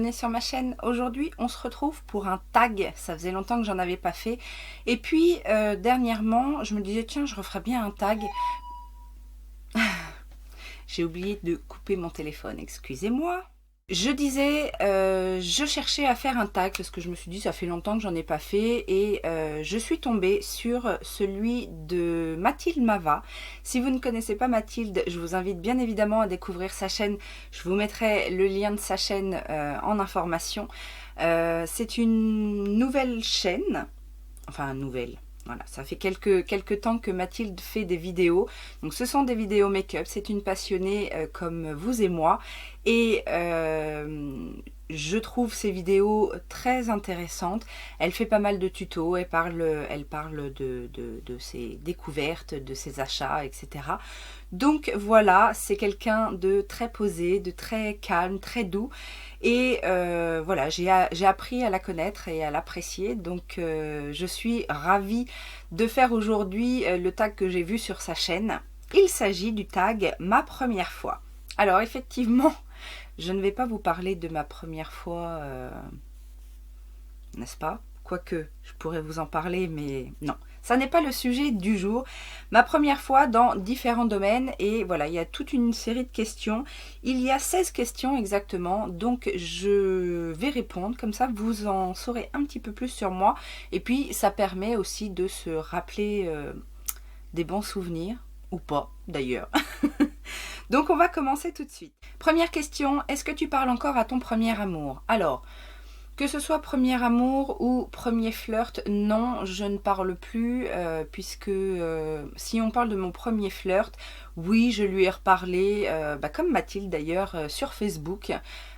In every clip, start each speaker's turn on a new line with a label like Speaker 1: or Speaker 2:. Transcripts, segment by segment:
Speaker 1: bienvenue sur ma chaîne. Aujourd'hui on se retrouve pour un tag, ça faisait longtemps que j'en avais pas fait. Et puis dernièrement je me disais tiens je referais bien un tag. J'ai oublié de couper mon téléphone, excusez-moi. Je disais, je cherchais à faire un tag parce que je me suis dit ça fait longtemps que j'en ai pas fait et je suis tombée sur celui de Mathilde Mava. Si vous ne connaissez pas Mathilde, je vous invite bien évidemment à découvrir sa chaîne. Je vous mettrai le lien de sa chaîne en information. C'est une nouvelle chaîne, enfin nouvelle. Voilà, ça fait quelques temps que Mathilde fait des vidéos. Donc ce sont des vidéos make-up, c'est une passionnée comme vous et moi. Et je trouve ces vidéos très intéressantes. Elle fait pas mal de tutos, elle parle de ses découvertes, de ses achats, etc. Donc voilà, c'est quelqu'un de très posé, de très calme, très doux. Et voilà, j'ai appris à la connaître et à l'apprécier. Donc je suis ravie de faire aujourd'hui le tag que j'ai vu sur sa chaîne. Il s'agit du tag Ma première fois. Alors effectivement, je ne vais pas vous parler de ma première fois, n'est-ce pas? Quoique, je pourrais vous en parler, mais non. Ça n'est pas le sujet du jour. Ma première fois dans différents domaines. Et voilà, il y a toute une série de questions. Il y a 16 questions exactement. Donc, je vais répondre. Comme ça, vous en saurez un petit peu plus sur moi. Et puis, ça permet aussi de se rappeler des bons souvenirs. Ou pas, d'ailleurs. Donc, on va commencer tout de suite. Première question. Est-ce que tu parles encore à ton premier amour? Alors... que ce soit premier amour ou premier flirt, non, je ne parle plus, puisque si on parle de mon premier flirt, oui, je lui ai reparlé, comme Mathilde d'ailleurs, sur Facebook.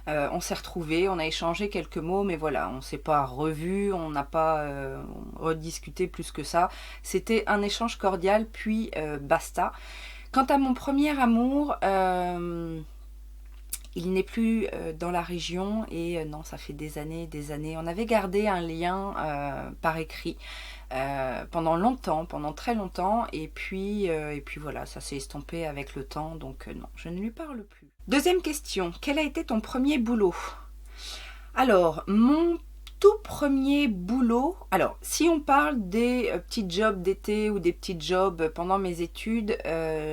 Speaker 1: On s'est retrouvés, on a échangé quelques mots, mais voilà, on ne s'est pas revus, on n'a pas rediscuté plus que ça. C'était un échange cordial, puis basta. Quant à mon premier amour... il n'est plus dans la région et non, ça fait des années. On avait gardé un lien par écrit pendant longtemps, pendant très longtemps. Et puis voilà, ça s'est estompé avec le temps. Donc non, je ne lui parle plus. Deuxième question. Quel a été ton premier boulot? Alors, mon tout premier boulot, alors si on parle des petits jobs d'été ou des petits jobs pendant mes études,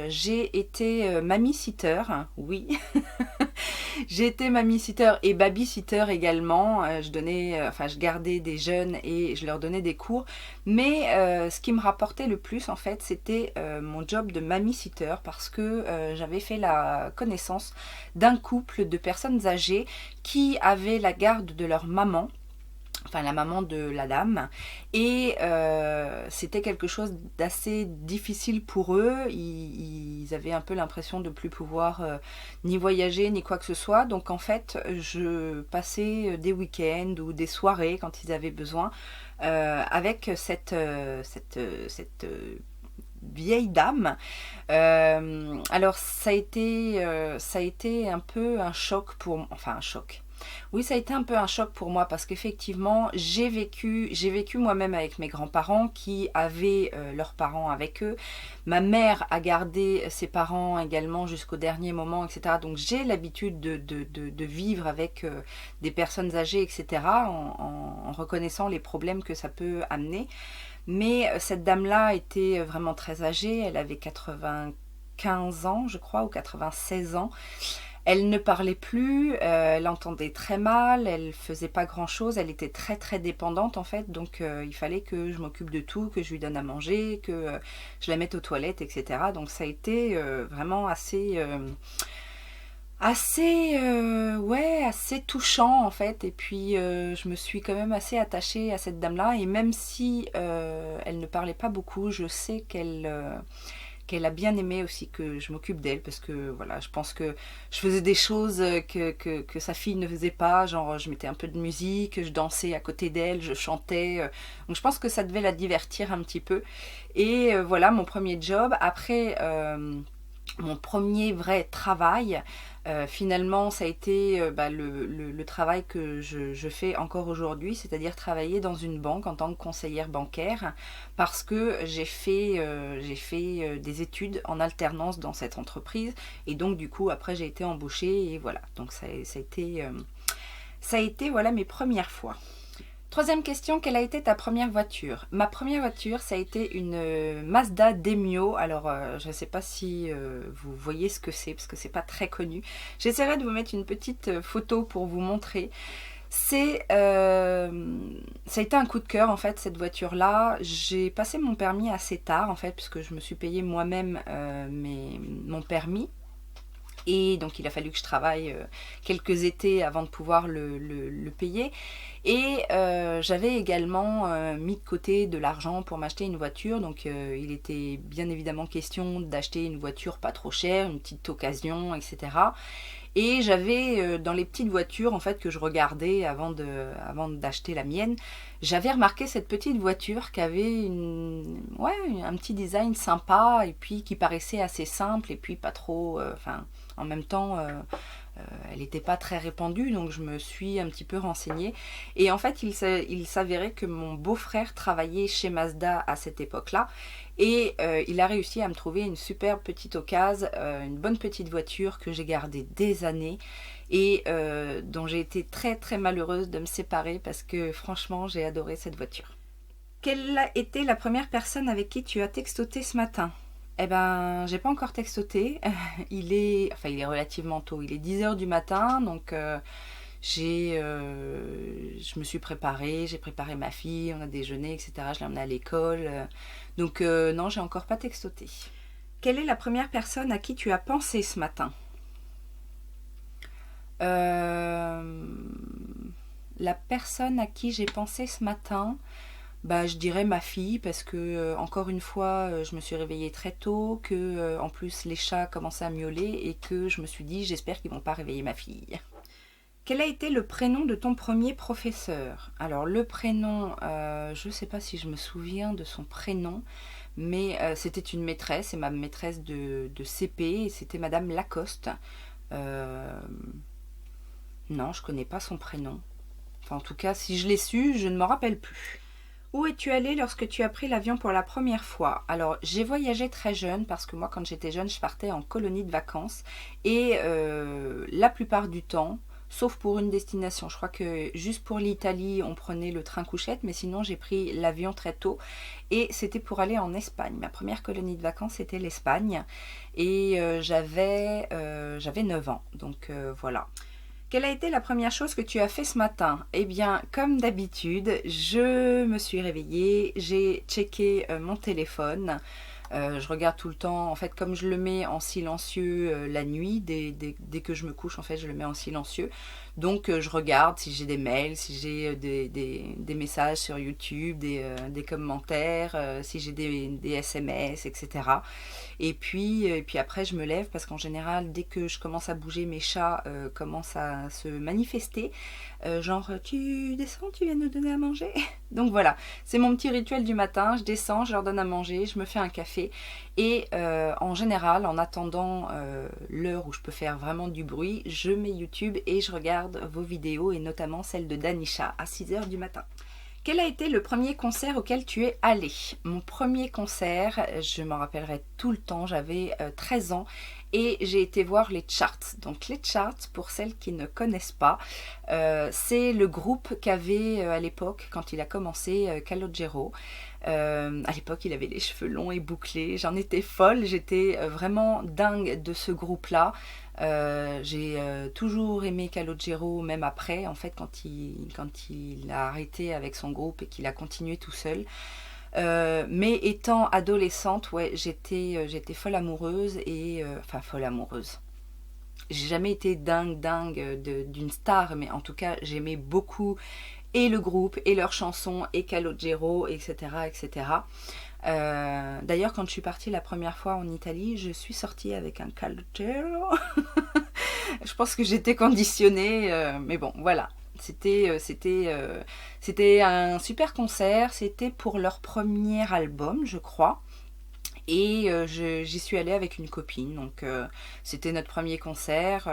Speaker 1: j'ai été mamie-sitter, oui. J'ai été mamie-sitter et baby-sitter également. Je gardais des jeunes et je leur donnais des cours. Mais ce qui me rapportait le plus, en fait, c'était mon job de mamie-sitter parce que j'avais fait la connaissance d'un couple de personnes âgées qui avaient la garde de leur maman. Enfin la maman de la dame, et c'était quelque chose d'assez difficile pour eux. Ils avaient un peu l'impression de ne plus pouvoir ni voyager ni quoi que ce soit, donc en fait je passais des week-ends ou des soirées quand ils avaient besoin avec cette vieille dame. Alors ça a été un peu un choc pour... Enfin un choc. Oui, ça a été un peu un choc pour moi parce qu'effectivement, j'ai vécu moi-même avec mes grands-parents qui avaient leurs parents avec eux. Ma mère a gardé ses parents également jusqu'au dernier moment, etc. Donc j'ai l'habitude de vivre avec des personnes âgées, etc. en reconnaissant les problèmes que ça peut amener. Mais cette dame-là était vraiment très âgée. Elle avait 95 ans, je crois, ou 96 ans. Elle ne parlait plus, elle entendait très mal, elle faisait pas grand chose, elle était très très dépendante en fait, donc il fallait que je m'occupe de tout, que je lui donne à manger, que je la mette aux toilettes, etc. Donc ça a été vraiment assez touchant en fait. Et puis je me suis quand même assez attachée à cette dame là, et même si elle ne parlait pas beaucoup, je sais qu'elle a bien aimé aussi que je m'occupe d'elle, parce que voilà, je pense que je faisais des choses que sa fille ne faisait pas, genre je mettais un peu de musique, je dansais à côté d'elle, je chantais, donc je pense que ça devait la divertir un petit peu. Et voilà mon premier job. Après mon premier vrai travail, finalement ça a été le travail que je fais encore aujourd'hui, c'est-à-dire travailler dans une banque en tant que conseillère bancaire, parce que j'ai fait des études en alternance dans cette entreprise, et donc du coup après j'ai été embauchée, et voilà, donc ça a été Ça a été, voilà, mes premières fois. Troisième question, quelle a été ta première voiture? Ma première voiture, ça a été une Mazda Demio. Alors, je ne sais pas si vous voyez ce que c'est, parce que c'est pas très connu. J'essaierai de vous mettre une petite photo pour vous montrer. Ça a été un coup de cœur, en fait, cette voiture-là. J'ai passé mon permis assez tard, en fait, puisque je me suis payé moi-même mon permis. Et donc il a fallu que je travaille quelques étés avant de pouvoir le payer. Et j'avais également mis de côté de l'argent pour m'acheter une voiture. Donc il était bien évidemment question d'acheter une voiture pas trop chère, une petite occasion, etc. Et j'avais dans les petites voitures en fait que je regardais avant d'acheter la mienne, j'avais remarqué cette petite voiture qui avait un petit design sympa et puis qui paraissait assez simple et puis pas trop, en même temps elle n'était pas très répandue, donc je me suis un petit peu renseignée. Et en fait, il s'avérait que mon beau-frère travaillait chez Mazda à cette époque-là. Et il a réussi à me trouver une superbe petite occasion, une bonne petite voiture que j'ai gardée des années et dont j'ai été très très malheureuse de me séparer parce que franchement, j'ai adoré cette voiture. Quelle a été la première personne avec qui tu as textoté ce matin? Eh ben, j'ai pas encore textoté. Il est relativement tôt. Il est 10 h du matin, donc je me suis préparée, j'ai préparé ma fille, on a déjeuné, etc. Je l'ai emmenée à l'école. Donc non, j'ai encore pas textoté. Quelle est la première personne à qui tu as pensé ce matin? La personne à qui j'ai pensé ce matin, bah, je dirais ma fille parce que encore une fois je me suis réveillée très tôt, que en plus les chats commençaient à miauler et que je me suis dit j'espère qu'ils vont pas réveiller ma fille. Quel a été le prénom de ton premier professeur? Alors le prénom, je ne sais pas si je me souviens de son prénom, mais c'était une maîtresse, c'est ma maîtresse de CP, et c'était Madame Lacoste. Non, je connais pas son prénom. Enfin, en tout cas, si je l'ai su, je ne m'en rappelle plus. Où es-tu allé lorsque tu as pris l'avion pour la première fois? Alors, j'ai voyagé très jeune parce que moi, quand j'étais jeune, je partais en colonie de vacances. Et la plupart du temps, sauf pour une destination, je crois que juste pour l'Italie, on prenait le train couchette, mais sinon, j'ai pris l'avion très tôt. Et c'était pour aller en Espagne. Ma première colonie de vacances, c'était l'Espagne. Et j'avais 9 ans. Donc voilà. Quelle a été la première chose que tu as fait ce matin? Eh bien, comme d'habitude, je me suis réveillée, j'ai checké mon téléphone. Je regarde tout le temps, en fait, comme je le mets en silencieux la nuit, dès que je me couche, en fait, je le mets en silencieux. Donc, je regarde si j'ai des mails, si j'ai des messages sur YouTube, des commentaires, si j'ai des SMS, etc. Et puis après, je me lève parce qu'en général, dès que je commence à bouger, mes chats commencent à se manifester. Genre, tu descends, tu viens nous donner à manger? Donc voilà, c'est mon petit rituel du matin. Je descends, je leur donne à manger, je me fais un café. Et en général, en attendant l'heure où je peux faire vraiment du bruit, je mets YouTube et je regarde vos vidéos et notamment celle de Danisha à 6 h du matin. Quel a été le premier concert auquel tu es allé? Mon premier concert, je m'en rappellerai tout le temps, j'avais 13 ans et j'ai été voir les Charts. Donc les Charts, pour celles qui ne connaissent pas, c'est le groupe qu'avait à l'époque, quand il a commencé, Calogero. À l'époque, il avait les cheveux longs et bouclés. J'en étais folle, j'étais vraiment dingue de ce groupe-là. J'ai toujours aimé Calogero, même après, en fait, quand il a arrêté avec son groupe et qu'il a continué tout seul. Mais étant adolescente, ouais, j'étais folle amoureuse enfin folle amoureuse. J'ai jamais été dingue d'une star, mais en tout cas, j'aimais beaucoup et le groupe, et leurs chansons, et Calogero, etc. etc. D'ailleurs, quand je suis partie la première fois en Italie, je suis sortie avec un Calogero. Je pense que j'étais conditionnée, mais bon, voilà. C'était un super concert, c'était pour leur premier album, je crois. Et j'y suis allée avec une copine, donc c'était notre premier concert.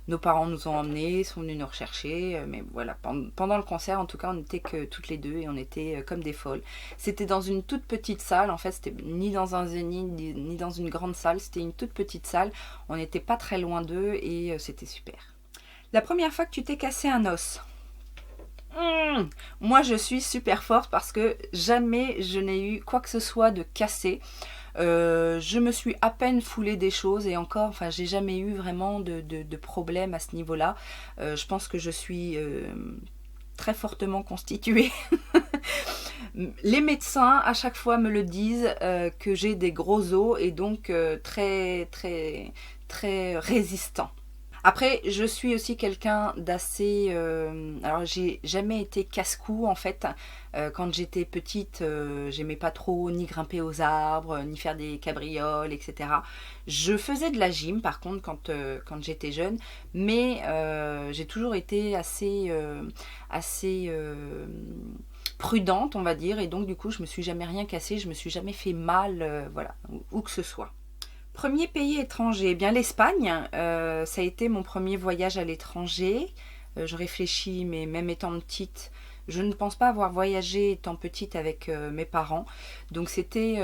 Speaker 1: Nos parents nous ont emmenés, sont venus nous rechercher, mais voilà, pendant le concert, en tout cas, on n'était que toutes les deux et on était comme des folles. C'était dans une toute petite salle, en fait, c'était ni dans un zénith, ni dans une grande salle, c'était une toute petite salle. On n'était pas très loin d'eux et c'était super. La première fois que tu t'es cassé un os? Moi, je suis super forte parce que jamais je n'ai eu quoi que ce soit de cassé. Je me suis à peine foulé des choses et encore, enfin, j'ai jamais eu vraiment de problème à ce niveau-là. Je pense que je suis très fortement constituée. Les médecins à chaque fois me le disent que j'ai des gros os et donc très résistant. Après, je suis aussi quelqu'un d'assez... alors, j'ai jamais été casse-cou, en fait. Quand j'étais petite, j'aimais pas trop ni grimper aux arbres, ni faire des cabrioles, etc. Je faisais de la gym, par contre, quand j'étais jeune. Mais j'ai toujours été assez prudente, on va dire. Et donc, du coup, je me suis jamais rien cassé, je me suis jamais fait mal, voilà, où que ce soit. Premier pays étranger, eh bien l'Espagne, ça a été mon premier voyage à l'étranger. Je réfléchis, mais même étant petite, je ne pense pas avoir voyagé étant petite avec mes parents. Donc c'était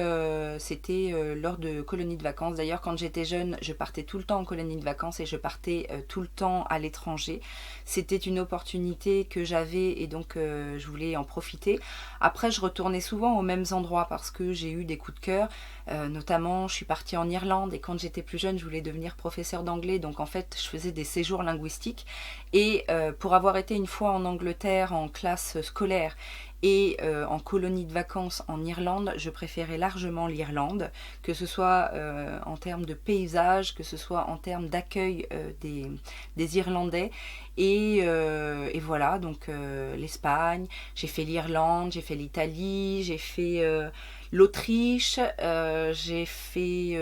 Speaker 1: lors de colonies de vacances. D'ailleurs, quand j'étais jeune, je partais tout le temps en colonie de vacances et je partais tout le temps à l'étranger. C'était une opportunité que j'avais et donc je voulais en profiter. Après, je retournais souvent aux mêmes endroits parce que j'ai eu des coups de cœur. Notamment, je suis partie en Irlande et quand j'étais plus jeune, je voulais devenir professeur d'anglais. Donc en fait, je faisais des séjours linguistiques. Et pour avoir été une fois en Angleterre en classe scolaire et en colonie de vacances en Irlande, je préférais largement l'Irlande, que ce soit en termes de paysage, que ce soit en termes d'accueil des Irlandais. Et voilà, donc l'Espagne, j'ai fait l'Irlande, j'ai fait l'Italie, j'ai fait l'Autriche, j'ai fait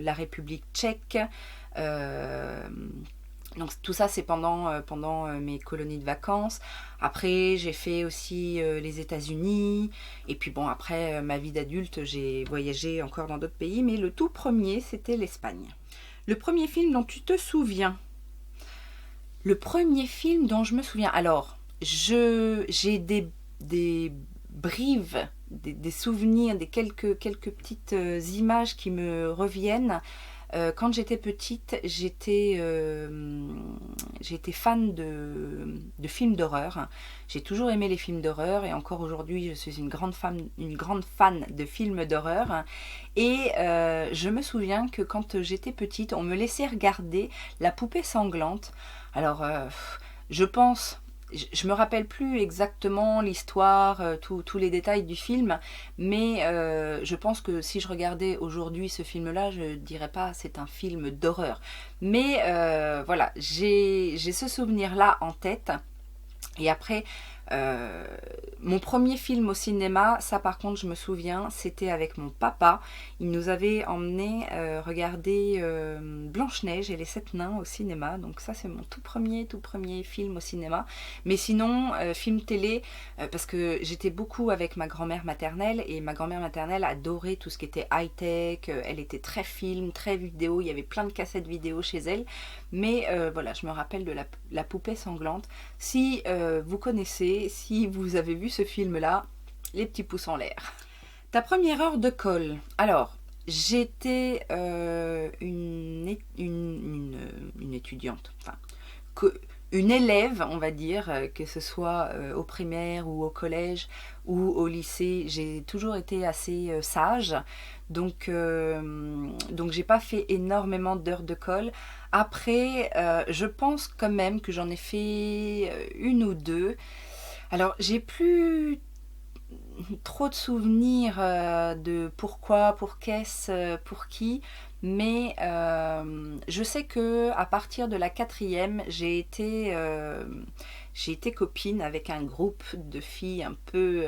Speaker 1: la République tchèque. euh, donc tout ça c'est pendant mes colonies de vacances. Après j'ai fait aussi les États-Unis. Et puis bon après ma vie d'adulte j'ai voyagé encore dans d'autres pays. Mais le tout premier c'était l'Espagne. Le premier film dont tu te souviens? Le premier film dont je me souviens. Alors j'ai des brives, des souvenirs, quelques petites images qui me reviennent. Quand j'étais petite, j'étais fan de films d'horreur. J'ai toujours aimé les films d'horreur et encore aujourd'hui, je suis une grande fan de films d'horreur. Et je me souviens que quand j'étais petite, on me laissait regarder La Poupée Sanglante. Alors, je pense je me rappelle plus exactement l'histoire, tous les détails du film, mais je pense que si je regardais aujourd'hui ce film-là, je dirais pas c'est un film d'horreur. Mais voilà, j'ai ce souvenir-là en tête. Et après, euh, mon premier film au cinéma, ça par contre je me souviens, c'était avec mon papa. Il nous avait emmené regarder Blanche-Neige et les Sept Nains au cinéma. Donc ça c'est mon tout premier film au cinéma. Mais sinon, film télé, parce que j'étais beaucoup avec ma grand-mère maternelle. Et ma grand-mère maternelle adorait tout ce qui était high-tech. Elle était très film, très vidéo. Il y avait plein de cassettes vidéo chez elle. Mais voilà, je me rappelle de la Poupée Sanglante. Si vous connaissez, si vous avez vu ce film-là, les petits pouces en l'air. Ta première heure de colle. Alors, j'étais une étudiante, enfin, une élève, on va dire, que ce soit au primaire ou au collège ou au lycée. J'ai toujours été assez sage, donc j'ai pas fait énormément d'heures de colle. Après, je pense quand même que j'en ai fait une ou deux. Alors, j'ai plus trop de souvenirs de pourquoi, pour qu'est-ce, pour qui, mais je sais que à partir de la quatrième, j'ai été copine avec un groupe de filles un peu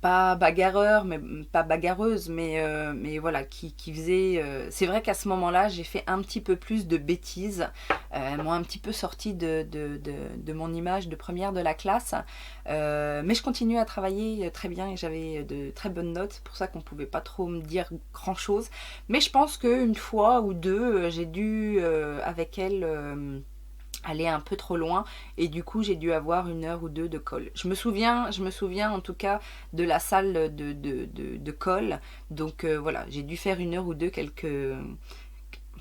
Speaker 1: pas bagarreurs, mais pas bagarreuses, mais voilà, qui faisaient. C'est vrai qu'à ce moment-là, j'ai fait un petit peu plus de bêtises. Elles m'ont un petit peu sorti de mon image de première de la classe. Mais je continuais à travailler très bien et j'avais de très bonnes notes. C'est pour ça qu'on pouvait pas trop me dire grand-chose. Mais je pense qu'une fois ou deux, j'ai dû, avec elle, aller un peu trop loin et du coup j'ai dû avoir une heure ou deux de colle. Je me souviens en tout cas de la salle de colle. Donc voilà, j'ai dû faire une heure ou deux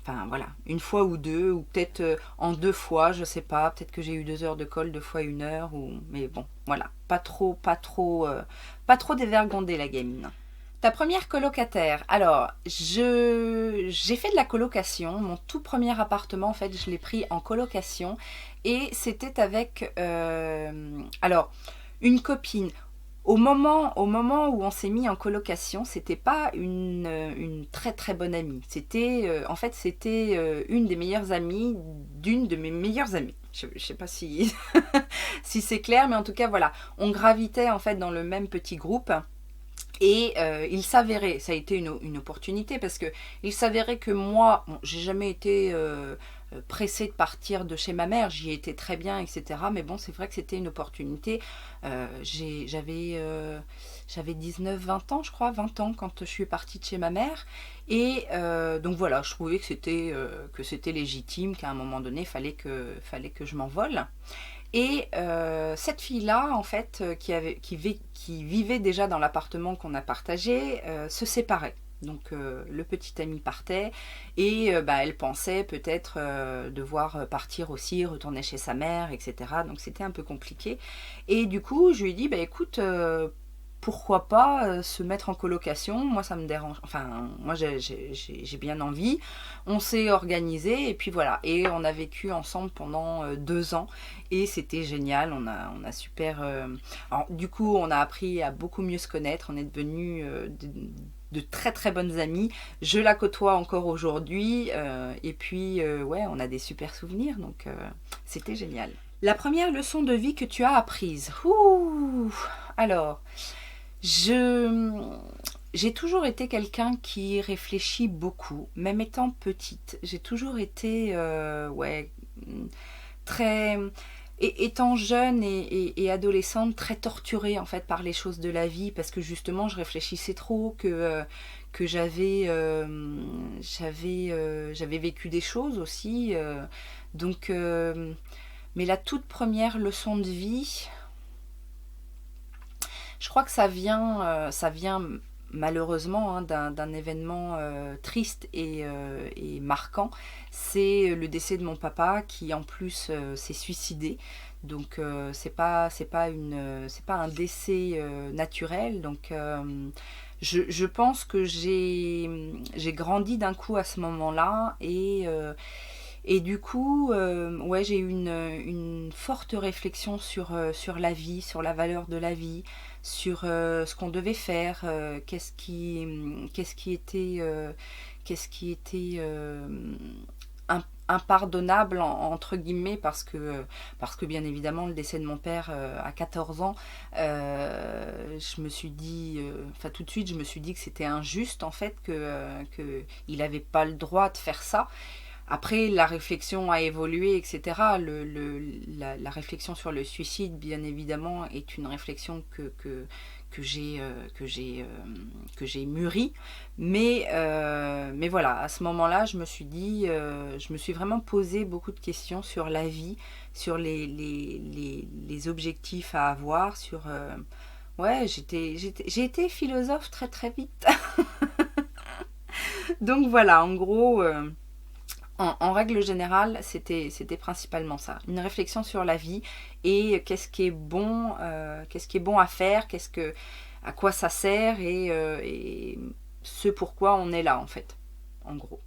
Speaker 1: enfin voilà, une fois ou deux, ou peut-être en 2 fois, je sais pas, peut-être que j'ai eu 2 heures de colle, 2 fois 1 heure, mais bon, voilà, pas trop dévergondée la gamine. Ta première colocataire. Alors, j'ai fait de la colocation. Mon tout premier appartement, en fait, je l'ai pris en colocation. Et c'était avec, alors, une copine. Au moment où on s'est mis en colocation, c'était pas une très très bonne amie. En fait, c'était une des meilleures amies d'une de mes meilleures amies. Je sais pas si, si c'est clair, mais en tout cas, voilà. On gravitait en fait dans le même petit groupe. Et il s'avérait, ça a été une opportunité parce que il s'avérait que moi, bon, j'ai jamais été pressée de partir de chez ma mère, j'y étais très bien, etc. Mais bon, c'est vrai que c'était une opportunité. J'avais 19-20 ans, je crois, 20 ans quand je suis partie de chez ma mère. Et donc voilà, je trouvais que c'était légitime, qu'à un moment donné, fallait que je m'envole. Et cette fille-là, en fait, qui vivait déjà dans l'appartement qu'on a partagé, se séparait. Donc le petit ami partait et bah, elle pensait peut-être devoir partir aussi, retourner chez sa mère, etc. Donc c'était un peu compliqué. Et du coup, je lui ai dit, bah écoute, pourquoi pas se mettre en colocation? Moi, ça me dérange. Enfin, moi, j'ai bien envie. On s'est organisé et puis voilà. Et on a vécu ensemble pendant 2 ans et c'était génial. On a super. Alors, du coup, on a appris à beaucoup mieux se connaître. On est devenus de très très bonnes amies. Je la côtoie encore aujourd'hui et puis ouais, on a des super souvenirs. Donc, c'était génial. La première leçon de vie que tu as apprise. Ouh. Alors. Je j'ai toujours été quelqu'un qui réfléchit beaucoup, même étant petite. J'ai toujours été, ouais, très, étant jeune et adolescente, très torturée en fait par les choses de la vie, parce que justement je réfléchissais trop, que j'avais vécu des choses aussi. Donc, mais la toute première leçon de vie. Je crois que ça vient malheureusement hein, d'un événement triste et marquant. C'est le décès de mon papa qui en plus s'est suicidé. Donc c'est pas un décès naturel. Donc je pense que j'ai grandi d'un coup à ce moment-là et du coup, ouais, j'ai eu une forte réflexion sur la vie, sur la valeur de la vie, sur ce qu'on devait faire, qu'est-ce qui était impardonnable entre guillemets parce que bien évidemment le décès de mon père à 14 ans je me suis dit enfin tout de suite je me suis dit que c'était injuste en fait que il avait pas le droit de faire ça. Après, la réflexion a évolué, etc. La réflexion sur le suicide, bien évidemment, est une réflexion que j'ai mûrie. Mais voilà, à ce moment-là, je me suis dit, je me suis vraiment posé beaucoup de questions sur la vie, sur les objectifs à avoir, sur... ouais, j'ai été philosophe très très vite. Donc voilà, en gros... en règle générale, c'était principalement ça. Une réflexion sur la vie et qu'est-ce qui est bon à faire, à quoi ça sert et ce pourquoi on est là en fait, en gros.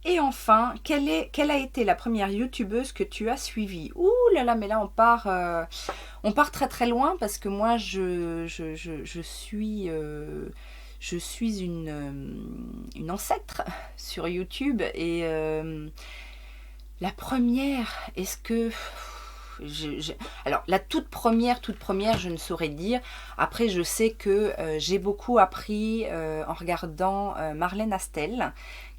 Speaker 1: Et enfin, quelle a été la première youtubeuse que tu as suivie? Ouh là là, mais là on part très très loin parce que moi je suis une ancêtre sur YouTube et la première, est-ce que... alors la toute première, je ne saurais dire. Après, je sais que j'ai beaucoup appris en regardant Marlène Astel,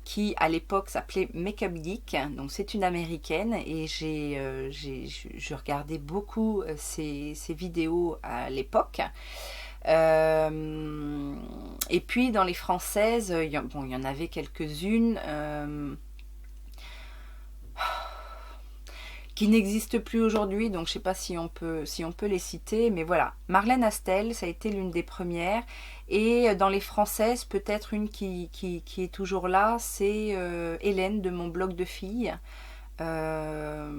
Speaker 1: qui à l'époque s'appelait Makeup Geek. Donc c'est une américaine et je regardais beaucoup ses vidéos à l'époque. Et puis dans les françaises, il y en avait quelques-unes. qui n'existent plus aujourd'hui, donc je ne sais pas si on peut les citer, mais voilà. Marlène Astel, ça a été l'une des premières, et dans les françaises, peut-être une qui est toujours là, c'est Hélène de mon blog de filles. Ce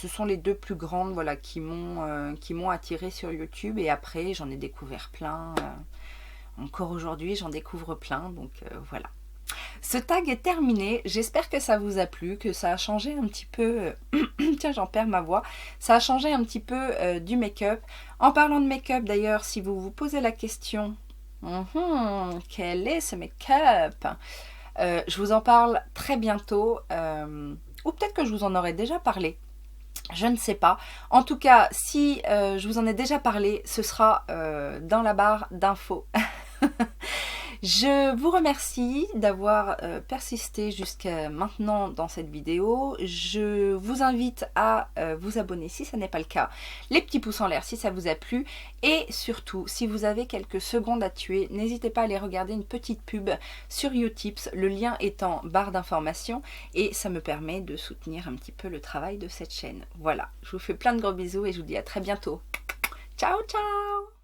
Speaker 1: sont les deux plus grandes, voilà, qui m'ont attirée sur YouTube, et après j'en ai découvert plein. Encore aujourd'hui, j'en découvre plein, donc voilà. Ce tag est terminé, j'espère que ça vous a plu, que ça a changé un petit peu, tiens j'en perds ma voix, ça a changé un petit peu du make-up. En parlant de make-up d'ailleurs, si vous vous posez la question, quel est ce make-up, je vous en parle très bientôt, ou peut-être que je vous en aurais déjà parlé. Je ne sais pas. En tout cas, si je vous en ai déjà parlé, ce sera dans la barre d'infos. Je vous remercie d'avoir persisté jusqu'à maintenant dans cette vidéo. Je vous invite à vous abonner si ce n'est pas le cas. Les petits pouces en l'air si ça vous a plu. Et surtout, si vous avez quelques secondes à tuer, n'hésitez pas à aller regarder une petite pub sur Utips. Le lien est en barre d'information et ça me permet de soutenir un petit peu le travail de cette chaîne. Voilà, je vous fais plein de gros bisous et je vous dis à très bientôt. Ciao, ciao!